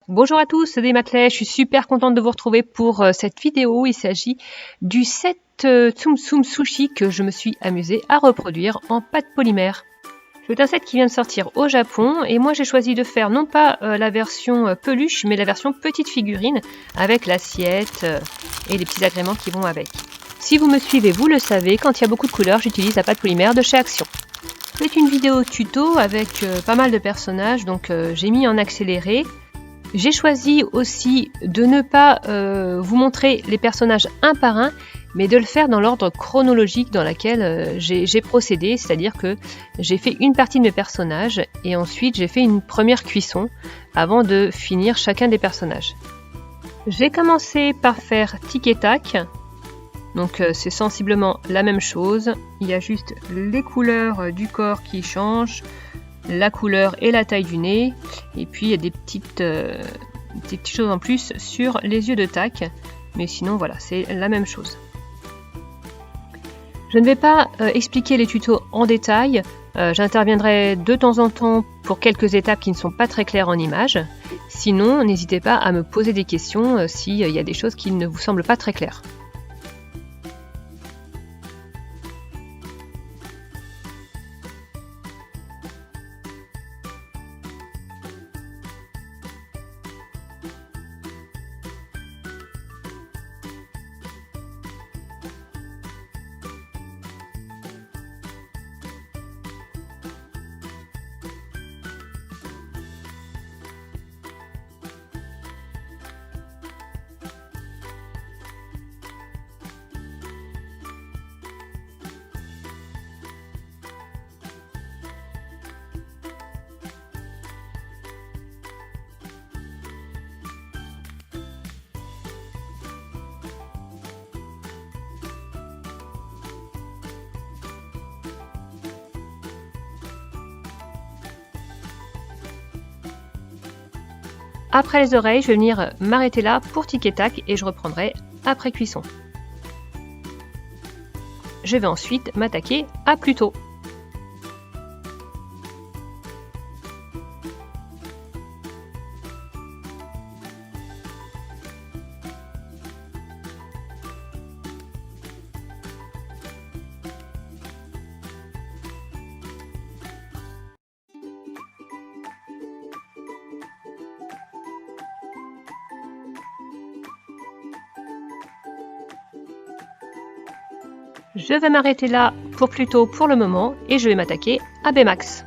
Bonjour à tous, c'est Desmaclais, je suis super contente de vous retrouver pour cette vidéo. Il s'agit du set Tsum Tsum Sushi que je me suis amusée à reproduire en pâte polymère. C'est un set qui vient de sortir au Japon et moi j'ai choisi de faire non pas la version peluche mais la version petite figurine avec l'assiette et les petits agréments qui vont avec. Si vous me suivez, vous le savez, quand il y a beaucoup de couleurs, j'utilise la pâte polymère de chez Action. C'est une vidéo tuto avec pas mal de personnages, donc j'ai mis en accéléré. J'ai choisi aussi de ne pas vous montrer les personnages un par un, mais de le faire dans l'ordre chronologique dans lequel j'ai procédé, c'est-à-dire que j'ai fait une partie de mes personnages et ensuite j'ai fait une première cuisson avant de finir chacun des personnages. J'ai commencé par faire tic et tac, donc c'est sensiblement la même chose, il y a juste les couleurs du corps qui changent, la couleur et la taille du nez, et puis il y a des petites choses en plus sur les yeux de tac, mais sinon voilà, c'est la même chose. Je ne vais pas expliquer les tutos en détail, j'interviendrai de temps en temps pour quelques étapes qui ne sont pas très claires en images, sinon n'hésitez pas à me poser des questions s'il y a des choses qui ne vous semblent pas très claires. Après les oreilles, je vais venir m'arrêter là pour tic et tac et je reprendrai après cuisson. Je vais ensuite m'attaquer à Pluto. Je vais m'arrêter là pour Pluto pour le moment et je vais m'attaquer à Baymax.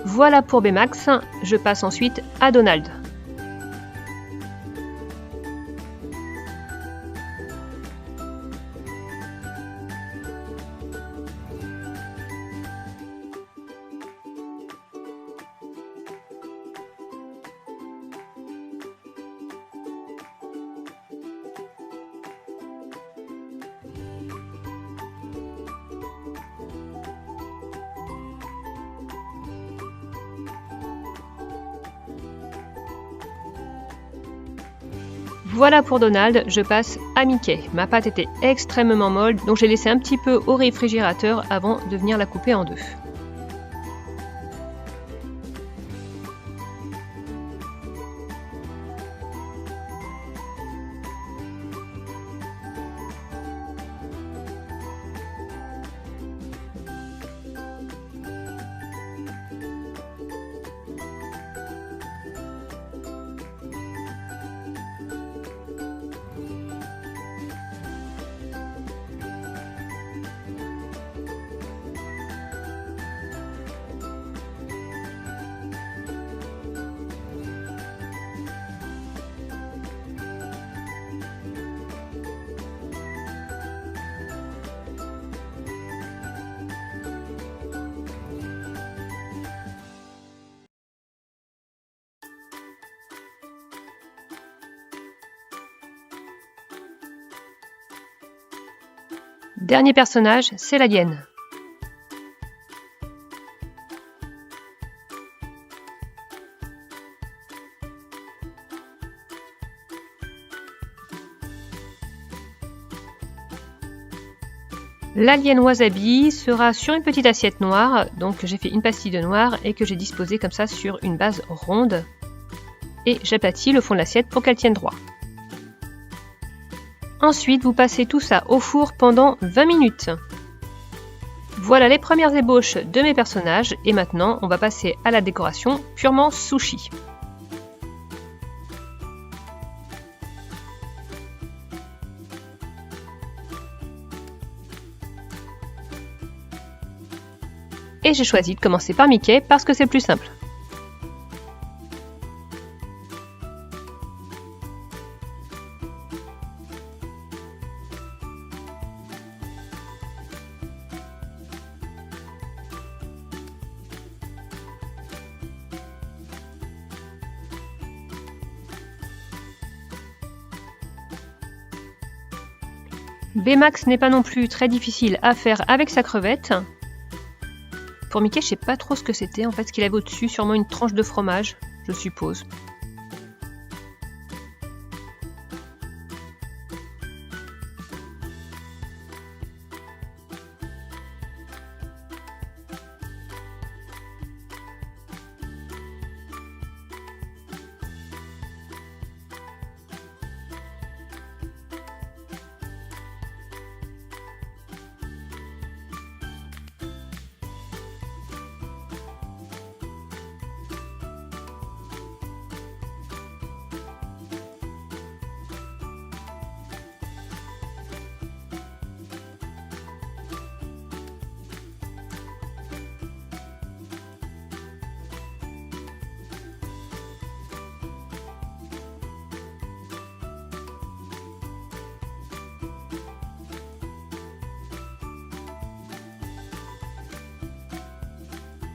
Voilà pour Baymax, je passe ensuite à Donald. Voilà pour Donald, je passe à Mickey. Ma pâte était extrêmement molle, donc j'ai laissé un petit peu au réfrigérateur avant de venir la couper en deux. Dernier personnage, c'est l'alien. L'alien wasabi sera sur une petite assiette noire, donc j'ai fait une pastille de noir et que j'ai disposée comme ça sur une base ronde. Et j'aplatis le fond de l'assiette pour qu'elle tienne droit. Ensuite, vous passez tout ça au four pendant 20 minutes. Voilà les premières ébauches de mes personnages et maintenant on va passer à la décoration purement sushi. Et j'ai choisi de commencer par Mickey parce que c'est le plus simple. Baymax n'est pas non plus très difficile à faire avec sa crevette. Pour Mickey, je sais pas trop ce que c'était, en fait, ce qu'il avait au-dessus, sûrement une tranche de fromage, je suppose.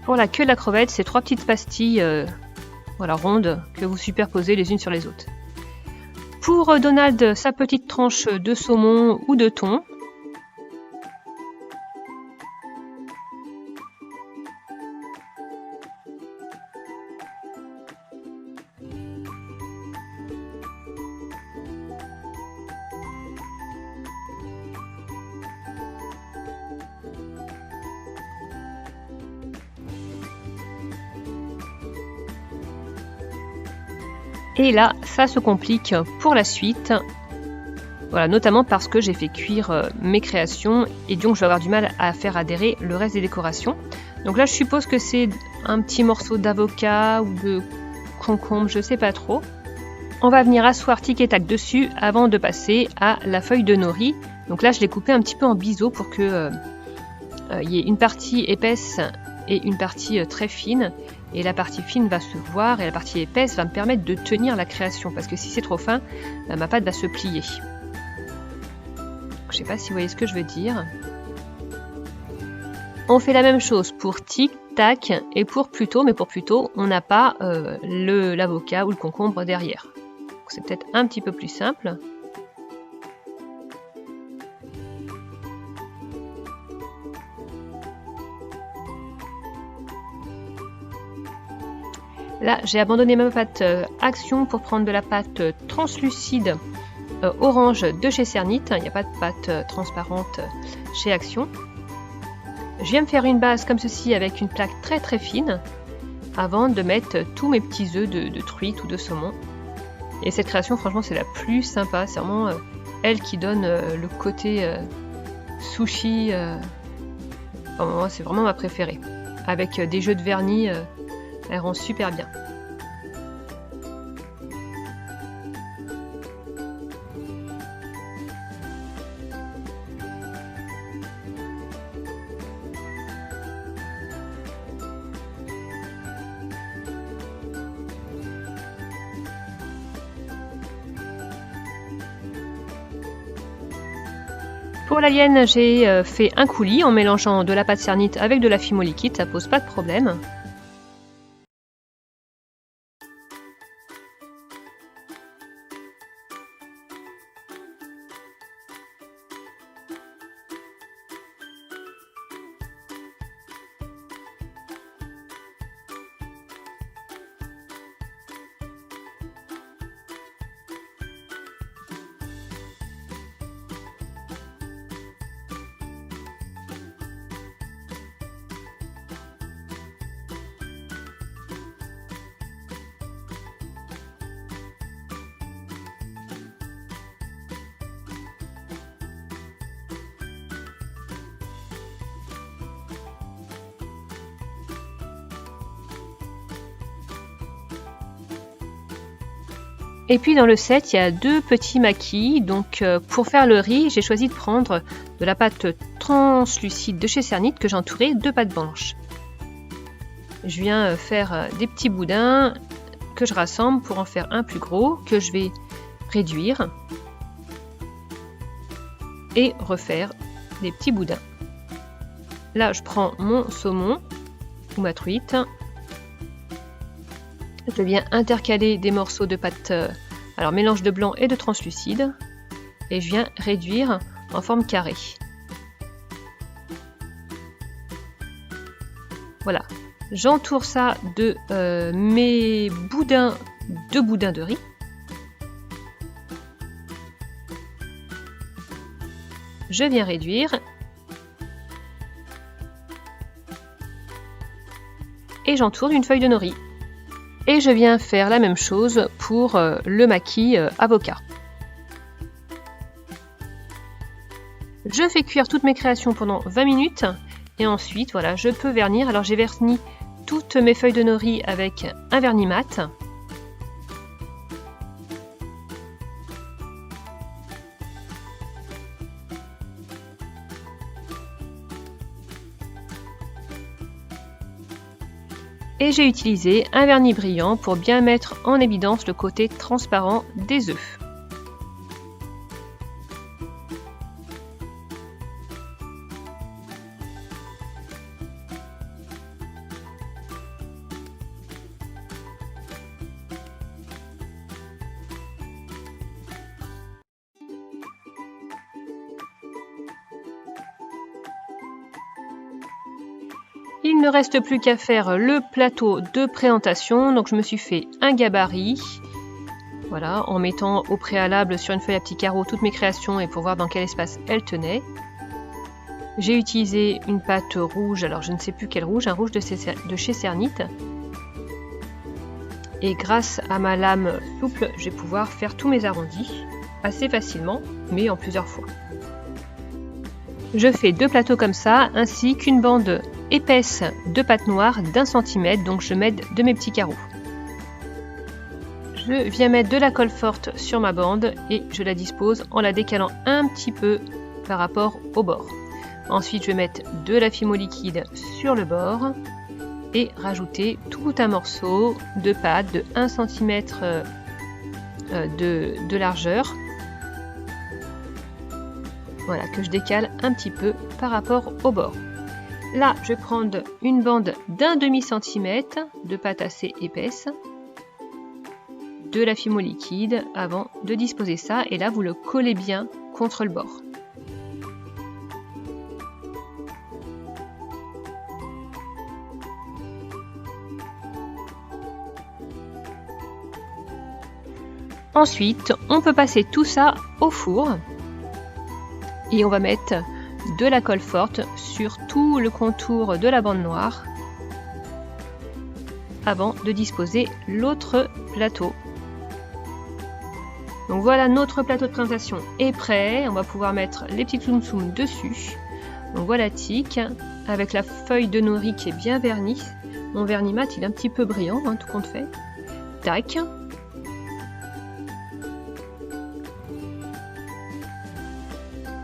Pour la queue de la crevette, c'est 3 petites pastilles voilà, rondes que vous superposez les unes sur les autres. Pour Donald, sa petite tranche de saumon ou de thon. Et là, ça se complique pour la suite. Voilà, notamment parce que j'ai fait cuire mes créations et donc je vais avoir du mal à faire adhérer le reste des décorations. Donc là, je suppose que c'est un petit morceau d'avocat ou de concombre, je sais pas trop. On va venir asseoir tic et tac dessus avant de passer à la feuille de nori. Donc là, je l'ai coupé un petit peu en biseau pour que y ait une partie épaisse et une partie très fine. Et la partie fine va se voir et la partie épaisse va me permettre de tenir la création. Parce que si c'est trop fin, ma pâte va se plier. Je sais pas si vous voyez ce que je veux dire. On fait la même chose pour tic, tac et pour Pluto. Mais pour Pluto, on n'a pas l'avocat ou le concombre derrière. C'est peut-être un petit peu plus simple. Là, j'ai abandonné ma pâte Action pour prendre de la pâte translucide orange de chez Cernit. Il n'y a pas de pâte transparente chez Action. Je viens me faire une base comme ceci avec une plaque très très fine avant de mettre tous mes petits œufs de truite ou de saumon. Et cette création, franchement, c'est la plus sympa. C'est vraiment elle qui donne le côté sushi. Enfin, moi, c'est vraiment ma préférée. Avec des jeux de vernis, elle rend super bien. Pour l'alien, j'ai fait un coulis en mélangeant de la pâte Cernit avec de la fimo liquide, ça pose pas de problème. Et puis dans le set, il y a 2 petits maquis. Donc pour faire le riz, j'ai choisi de prendre de la pâte translucide de chez Cernit que j'ai entourée de pâte blanche. Je viens faire des petits boudins que je rassemble pour en faire un plus gros que je vais réduire et refaire des petits boudins. Là, je prends mon saumon ou ma truite. Je viens intercaler des morceaux de pâte, alors mélange de blanc et de translucide, et je viens réduire en forme carrée. Voilà, j'entoure ça de mes boudins de riz. Je viens réduire et j'entoure d'une feuille de nori. Et je viens faire la même chose pour le maquis avocat. Je fais cuire toutes mes créations pendant 20 minutes et ensuite voilà, je peux vernir. Alors j'ai verni toutes mes feuilles de nori avec un vernis mat. Et j'ai utilisé un vernis brillant pour bien mettre en évidence le côté transparent des œufs. Il ne reste plus qu'à faire le plateau de présentation. Donc je me suis fait un gabarit, voilà, en mettant au préalable sur une feuille à petits carreaux toutes mes créations et pour voir dans quel espace elles tenaient. J'ai utilisé une pâte rouge, alors je ne sais plus quel rouge, un rouge de chez Cernit. Et grâce à ma lame souple, je vais pouvoir faire tous mes arrondis assez facilement, mais en plusieurs fois. Je fais 2 plateaux comme ça, ainsi qu'une bande épaisse de pâte noire d'1 cm, donc je m'aide de mes petits carreaux. Je viens mettre de la colle forte sur ma bande et je la dispose en la décalant un petit peu par rapport au bord. Ensuite, je vais mettre de la fimo liquide sur le bord et rajouter tout un morceau de pâte de 1 cm de largeur. Voilà, que je décale un petit peu par rapport au bord. Là, je vais prendre une bande d'1 demi-centimètre de pâte assez épaisse, de la fimo liquide avant de disposer ça. Et là, vous le collez bien contre le bord. Ensuite, on peut passer tout ça au four. Et on va mettre de la colle forte sur tout le contour de la bande noire avant de disposer l'autre plateau. Donc voilà, notre plateau de présentation est prêt. On va pouvoir mettre les petits tsum tsum dessus. Donc voilà tic, avec la feuille de nori qui est bien vernie. Mon vernis mat il est un petit peu brillant, hein, tout compte fait. Tac.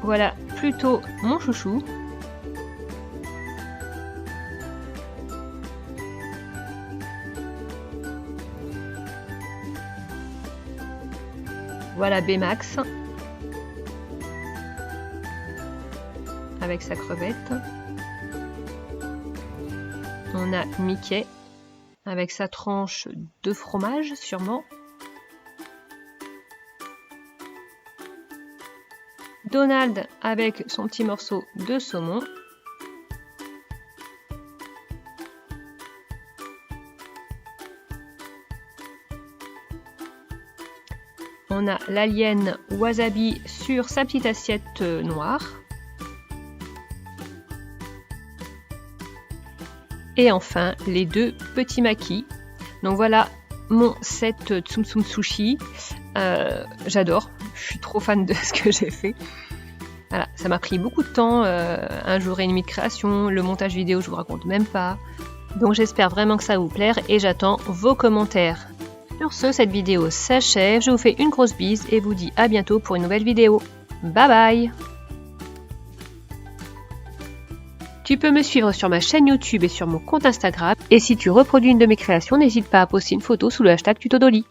Voilà plutôt mon chouchou. Voilà Baymax avec sa crevette. On a Mickey avec sa tranche de fromage sûrement. Donald avec son petit morceau de saumon. On a l'alien wasabi sur sa petite assiette noire. Et enfin, les 2 petits maquis. Donc voilà mon set Tsum Tsum Sushi. J'adore, je suis trop fan de ce que j'ai fait. Voilà, ça m'a pris beaucoup de temps, 1 jour et demi de création, le montage vidéo je vous raconte même pas. Donc j'espère vraiment que ça va vous plaire et j'attends vos commentaires. Sur Sur ce, cette vidéo s'achève. Je vous fais une grosse bise et vous dis à bientôt pour une nouvelle vidéo. Bye bye! Tu peux me suivre sur ma chaîne YouTube et sur mon compte Instagram. Et si tu reproduis une de mes créations, n'hésite pas à poster une photo sous le hashtag Tuto Dolly.